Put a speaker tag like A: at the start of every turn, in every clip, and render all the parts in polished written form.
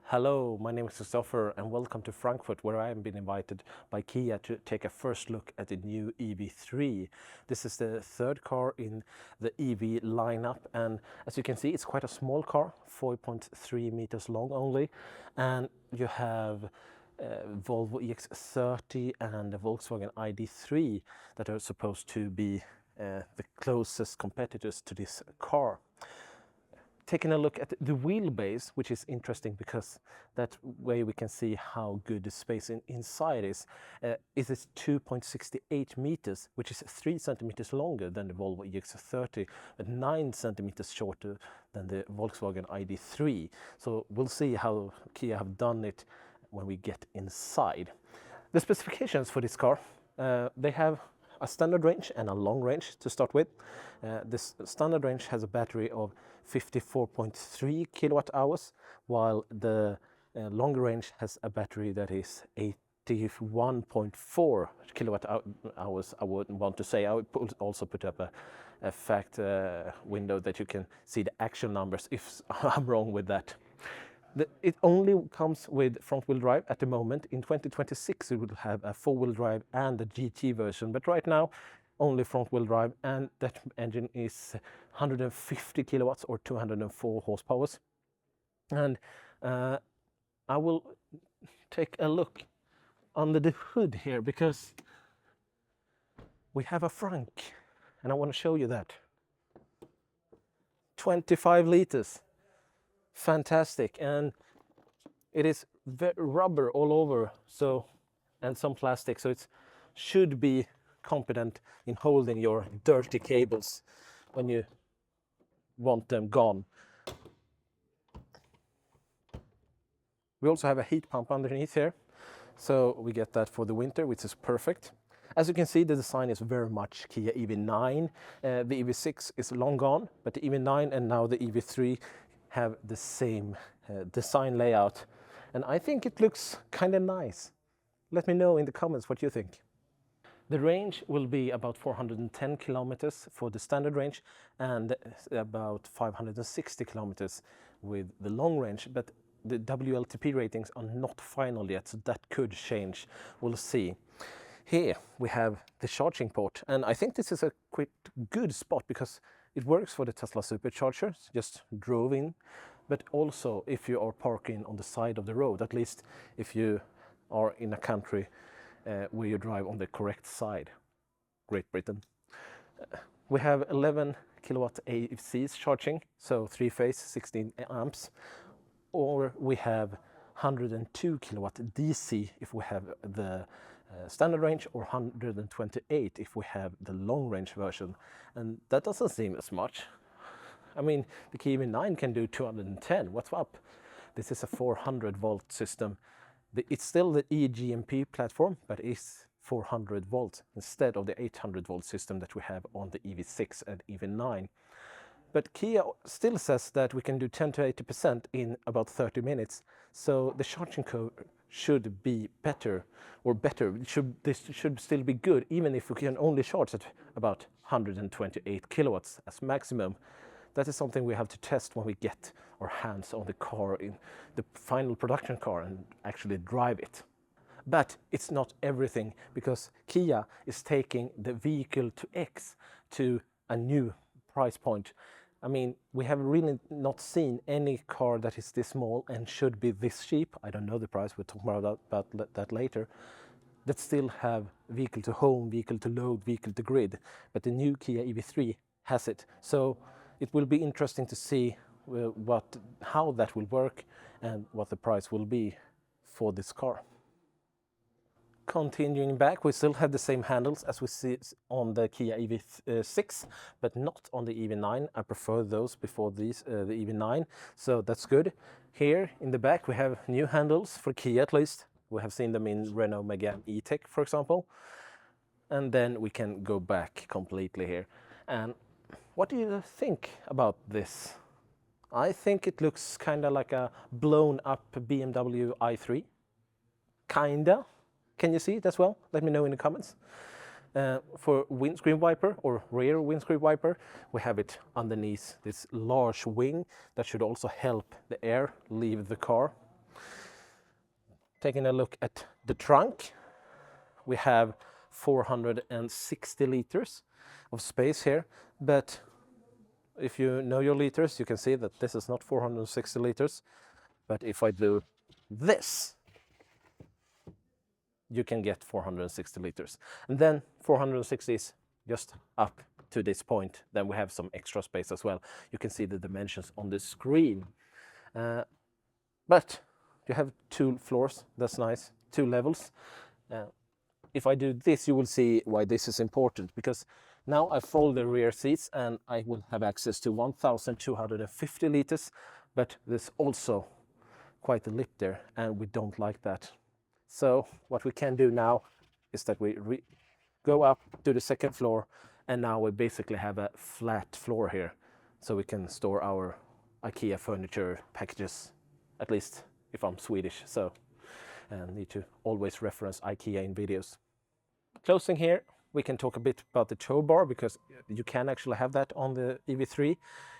A: Hello, my name is Christopher and welcome to Frankfurt, where I have been invited by Kia to take a first look at the new EV3. This is the third car in the EV lineup, and as you can see, it's quite a small car, 4.3 meters long only, and you have Volvo EX30 and the Volkswagen ID3 that are supposed to be the closest competitors to this car. Taking a look at the wheelbase, which is interesting because that way we can see how good the space inside is. It is 2.68 meters, which is 3 centimeters longer than the Volvo EX30, but 9 centimeters shorter than the Volkswagen ID3. So we'll see how Kia have done it when we get inside. The specifications for this car, they have a standard range and a long range to start with. This standard range has a battery of 54.3 kilowatt hours, while the longer range has a battery that is 81.4 kilowatt hours. I wouldn't want to say. I would also put up a fact window that you can see the actual numbers if I'm wrong with that. It only comes with front-wheel drive at the moment. In 2026 it will have a four-wheel drive and a GT version, but right now only front-wheel drive, and that engine is 150 kilowatts or 204 horsepower. And I will take a look under the hood here because we have a Frank, and I want to show you that. 25 liters. Fantastic, and it is rubber all over, so, and some plastic, so it should be competent in holding your dirty cables when you want them gone. We also have a heat pump underneath here, so we get that for the winter, which is perfect. As you can see, the design is very much Kia EV9. The EV6 is long gone, but the EV9 and now the EV3 have the same design layout, and I think it looks kind of nice. Let me know in the comments what you think. The range will be about 410 kilometers for the standard range and about 560 kilometers with the long range, but the WLTP ratings are not final yet, so that could change. We'll see. Here we have the charging port, and I think this is a quite good spot because it works for the Tesla superchargers, just drove in, but also if you are parking on the side of the road, at least if you are in a country where you drive on the correct side, Great Britain. We have 11 kilowatt ACs charging, so 3-phase, 16 amps, or we have 102 kilowatt DC if we have the standard range, or 128 if we have the long range version, and that doesn't seem as much. I mean, the Kia EV9 can do 210. What's up? This is a 400 volt system. It's still the eGMP platform, but it's 400 volts instead of the 800 volt system that we have on the EV6 and EV9. But Kia still says that we can do 10 to 80% in about 30 minutes, so the charging curve should be better, or better. This should still be good, even if we can only charge at about 128 kilowatts as maximum. That is something we have to test when we get our hands on the car, in the final production car, and actually drive it. But it's not everything, because Kia is taking the vehicle to X to a new price point. I mean, we have really not seen any car that is this small and should be this cheap. I don't know the price, we'll talk more about that later. That still have vehicle to home, vehicle to load, vehicle to grid. But the new Kia EV3 has it. So it will be interesting to see how that will work and what the price will be for this car. Continuing back, we still have the same handles as we see on the Kia EV6, but not on the EV9. I prefer those before these, the EV9, so that's good. Here in the back we have new handles for Kia, at least. We have seen them in Renault Megane E-Tech, for example. And then we can go back completely here. And what do you think about this? I think it looks kind of like a blown up BMW i3. Kinda. Can you see it as well? Let me know in the comments. For windscreen wiper or rear windscreen wiper, we have it underneath this large wing that should also help the air leave the car. Taking a look at the trunk, we have 460 liters of space here, but if you know your liters, you can see that this is not 460 liters. But if I do this, you can get 460 liters. And then 460 is just up to this point. Then we have some extra space as well. You can see the dimensions on the screen. But you have 2 floors, that's nice, 2 levels. If I do this, you will see why this is important, because now I fold the rear seats and I will have access to 1,250 liters, but there's also quite a lip there, and we don't like that. So what we can do now is that we go up to the 2nd floor, and now we basically have a flat floor here, so we can store our IKEA furniture packages, at least if I'm Swedish, so I need to always reference IKEA in videos. Closing here, we can talk a bit about the tow bar, because you can actually have that on the EV3.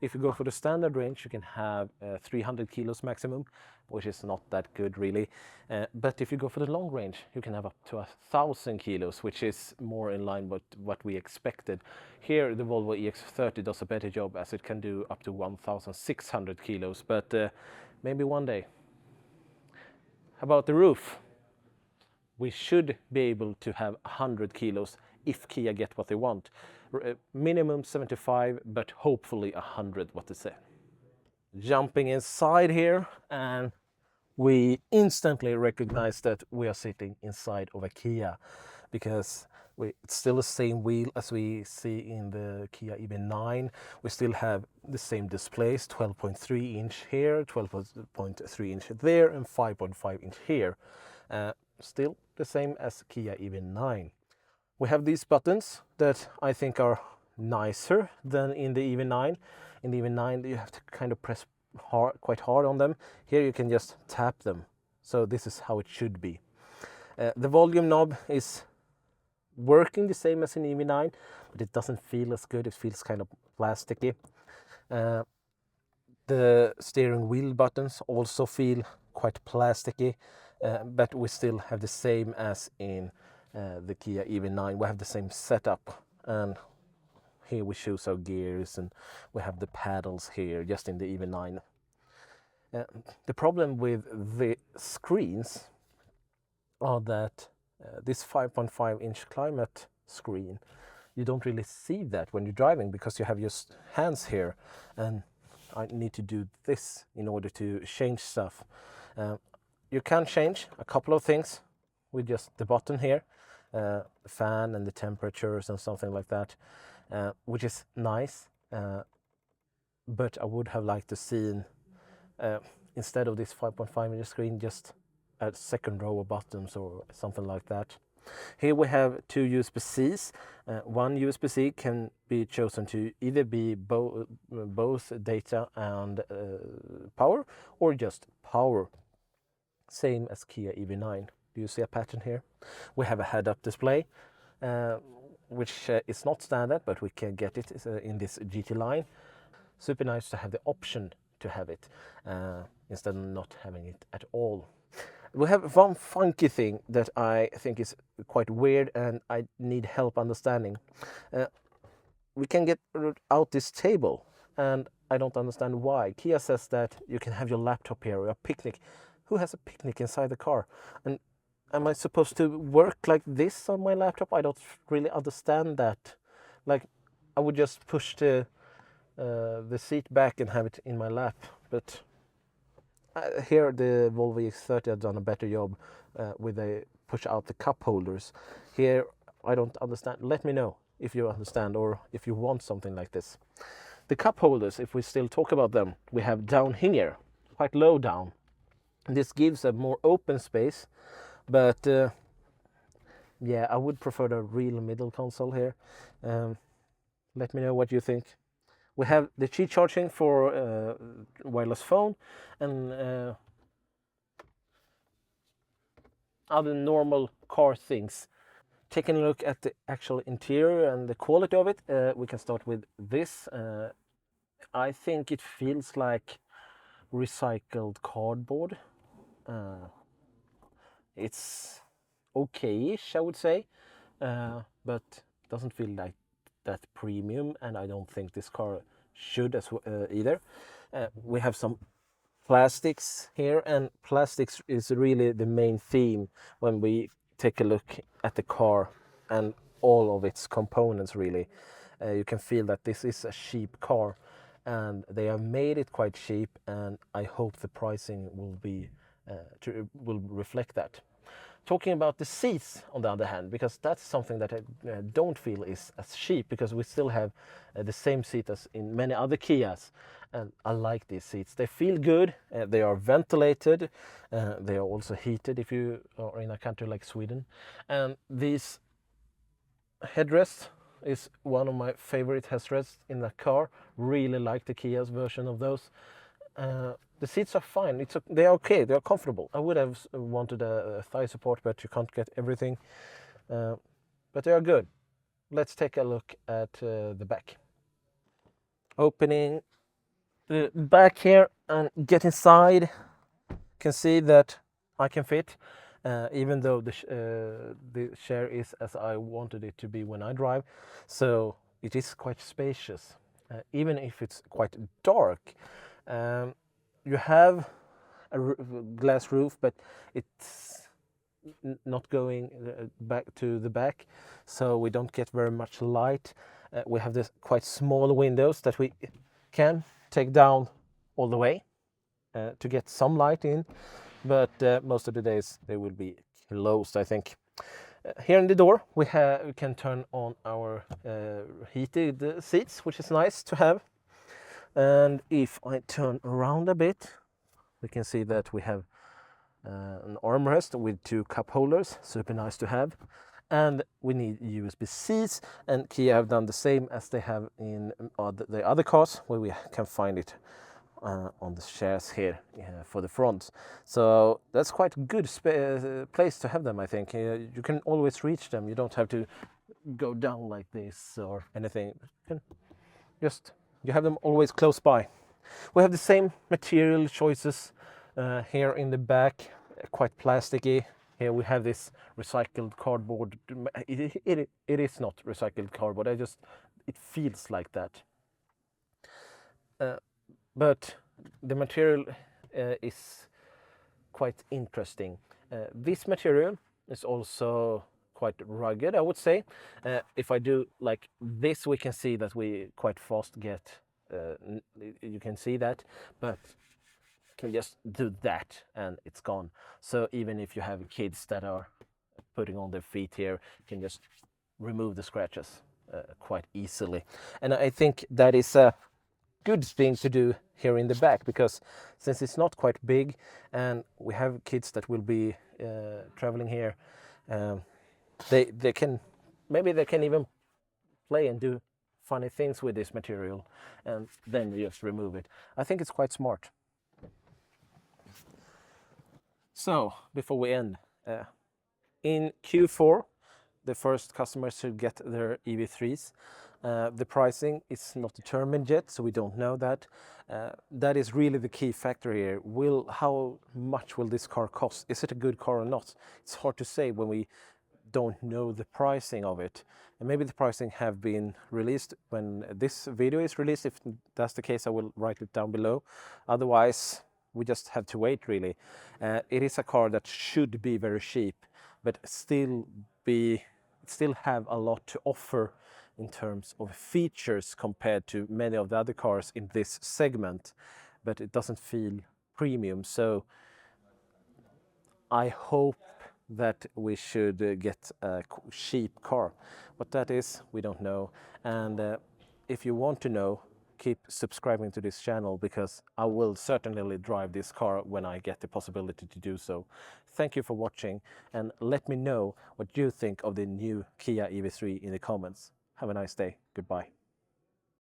A: If you go for the standard range, you can have 300 kilos maximum, which is not that good really. But if you go for the long range, you can have up to 1,000 kilos, which is more in line with what we expected. Here, the Volvo EX30 does a better job, as it can do up to 1,600 kilos, but maybe one day. About the roof, we should be able to have 100 kilos if Kia get what they want. Minimum 75, but hopefully 100, what they say. Jumping inside here, and we instantly recognize that we are sitting inside of a Kia, because it's still the same wheel as we see in the Kia EV9. We still have the same displays, 12.3 inch here, 12.3 inch there, and 5.5 inch here. Still the same as Kia EV9. We have these buttons that I think are nicer than in the EV9. In the EV9 you have to kind of press quite hard on them. Here you can just tap them. So this is how it should be. The volume knob is working the same as in EV9, but it doesn't feel as good. It feels kind of plasticky. The steering wheel buttons also feel quite plasticky, but we still have the same as in the Kia EV9. We have the same setup, and here we choose our gears, and we have the paddles here just in the EV9. The problem with the screens are that this 5.5 inch climate screen, you don't really see that when you're driving, because you have your hands here, and I need to do this in order to change stuff. You can change a couple of things with just the button here, the fan and the temperatures and something like that, which is nice, but I would have liked to see instead of this 5.5 inch screen, just a 2nd row of buttons or something like that. Here we have 2 USB-Cs. One USB-C can be chosen to either be both data and power, or just power, same as Kia EV9. Do you see a pattern here? We have a head-up display, which is not standard, but we can get it in this GT line. Super nice to have the option to have it instead of not having it at all. We have one funky thing that I think is quite weird, and I need help understanding. We can get out this table, and I don't understand why. Kia says that you can have your laptop here or a picnic. Who has a picnic inside the car? And am I supposed to work like this on my laptop? I don't really understand that. Like, I would just push the seat back and have it in my lap, but here the Volvo EX30 has done a better job with they push out the cup holders. Here I don't understand. Let me know if you understand or if you want something like this. The cup holders, if we still talk about them, we have down here, quite low down. This gives a more open space, but yeah, I would prefer the real middle console here. Let me know what you think. We have the Qi charging for wireless phone, and other normal car things. Taking a look at the actual interior and the quality of it, we can start with this. I think it feels like recycled cardboard. It's okay-ish, I would say, but doesn't feel like that premium, and I don't think this car should as either. We have some plastics here, and plastics is really the main theme when we take a look at the car and all of its components really. You can feel that this is a cheap car, and they have made it quite cheap, and I hope the pricing will reflect that. Talking about the seats, on the other hand, because that's something that I don't feel is as cheap, because we still have the same seat as in many other Kias, and I like these seats. They feel good, they are ventilated, they are also heated if you are in a country like Sweden, and these headrests is one of my favorite headrests in the car. Really like the Kia's version of those. The seats are fine. They are okay. They are comfortable. I would have wanted a thigh support, but you can't get everything. But they are good. Let's take a look at the back. Opening the back here and get inside. You can see that I can fit, even though the chair is as I wanted it to be when I drive. So it is quite spacious, even if it's quite dark. You have a glass roof, but it's not going back to the back, so we don't get very much light. We have this quite small windows that we can take down all the way to get some light in, but most of the days they will be closed, I think. Here in the door we can turn on our heated seats, which is nice to have. And if I turn around a bit, we can see that we have an armrest with 2 cup holders, super nice to have. And we need USB-Cs, and Kia have done the same as they have in the other cars, where we can find it on the chairs here for the front. So that's quite a good place to have them, I think. You can always reach them. You don't have to go down like this or anything. You have them always close by. We have the same material choices here in the back, quite plasticky. Here we have this recycled cardboard. It is not recycled cardboard, it feels like that. But the material is quite interesting. This material is also quite rugged, I would say. If I do like this, we can see that we quite fast get, you can see that, but can just do that and it's gone. So even if you have kids that are putting on their feet here, you can just remove the scratches quite easily. And I think that is a good thing to do here in the back, because since it's not quite big and we have kids that will be traveling here, they can even play and do funny things with this material, and then you just remove it. I think it's quite smart. So before we end, in Q4 the first customers should get their EV3s. The pricing is not determined yet, so we don't know that. That is really the key factor here. How much will this car cost? Is it a good car or not? It's hard to say when we don't know the pricing of it. And maybe the pricing have been released when this video is released. If that's the case, I will write it down below. Otherwise, we just have to wait, really. It is a car that should be very cheap, but still have a lot to offer in terms of features compared to many of the other cars in this segment, but it doesn't feel premium. So I hope that we should get a cheap car. What that is, we don't know. And if you want to know, keep subscribing to this channel, because I will certainly drive this car when I get the possibility to do so. Thank you for watching, and let me know what you think of the new Kia EV3 in the comments. Have a nice day. Goodbye.